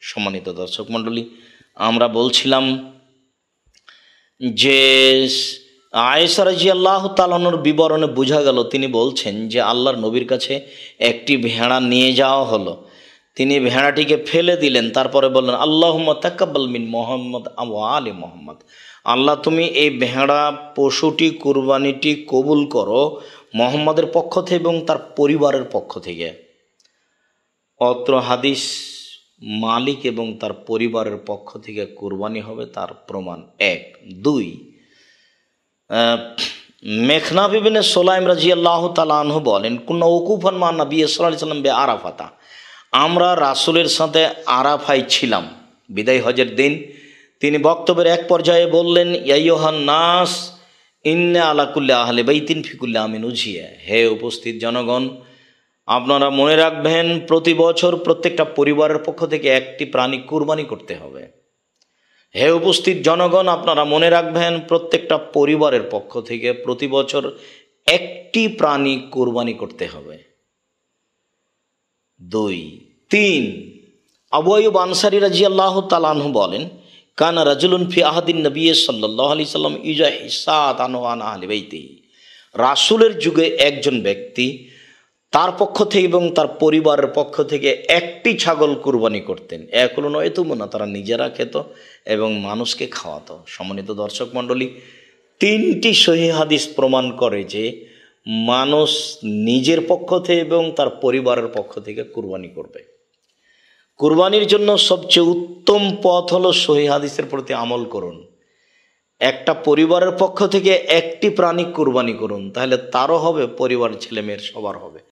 সম্মানিত দর্শক মণ্ডলী, আমরা বলছিলাম যে আয়েশা রাদিয়াল্লাহু তাআলা আনহার বিবরণে বোঝা গেল, তিনি বলছেন যে আল্লাহর নবীর কাছে একটি ভেড়া নিয়ে যাওয়া হলো, তিনি ভেড়াটিকে ফেলে দিলেন, তারপরে বললেন আল্লাহুম্মা তাকাব্বাল মিন মুহাম্মদ ওয়া আলি মুহাম্মদ, আল্লাহ তুমি এই ভেড়া পশুটি কুরবানিটি কবুল করো মুহাম্মদের পক্ষ থেকে এবং তার পরিবারের পক্ষ থেকে। অত্র হাদিস মালিক এবং তার পরিবারের পক্ষ থেকে কুরবানি হবে তার প্রমাণ 1। 2, মেখনাফ ইবনে সুলাইম রাদিয়াল্লাহু তাআলা আনহু বলেন, কুন্না ওকুফান মা নবী সাল্লাল্লাহু আলাইহি ওয়াসাল্লাম আরাফাতা, আমরা রাসূলের সাথে আরাফায় ছিলাম বিদায় হজের দিন। তিনি বক্তব্যের এক পর্যায়ে বললেন, ইয়া আইয়ুহান নাস ইন্না আলা কুল্লি আহলি বাইতিন ফি কুল্লি আমিন উজিয়া, হে উপস্থিত জনগণ, আপনারা মনে রাখবেন প্রতি বছর প্রত্যেকটা পরিবারের পক্ষ থেকে একটি প্রাণী কুরবানি করতে হবে। হে উপস্থিত জনগণ, আপনারা মনে রাখবেন প্রত্যেকটা পরিবারের পক্ষ থেকে প্রতি বছর একটি প্রাণী কুরবানি করতে হবে। 2, 3, আবু আইয়ুব আনসারী রাদিয়াল্লাহু তাআলা আনহু বলেন, কানা রাজুলুন ফি আহাদিন নবী সাল্লাল্লাহু আলাইহি সাল্লাম ইজাহিসাত আনহু আন আহলি বাইতিহি, রাসূলের যুগে একজন ব্যক্তি তার পক্ষ থেকে এবং তার পরিবারের পক্ষ থেকে একটি ছাগল কুরবানি করতেন। এক হলো নয় তো না, তারা নিজেরা খেত এবং মানুষকে খাওয়াতো। সম্মানিত দর্শক মণ্ডলী, 3টি সহিহ হাদিস প্রমাণ করে যে মানুষ নিজের পক্ষ থেকে এবং তার পরিবারের পক্ষ থেকে কুরবানি করবে। কুরবানির জন্য সবচেয়ে উত্তম পথ হলো সহিহ হাদিসের প্রতি আমল করুন। একটা পরিবারের পক্ষ থেকে একটি প্রাণী কুরবানি করুন, তাহলে তারও হবে, পরিবার ছেলেমেয়ের সবার হবে।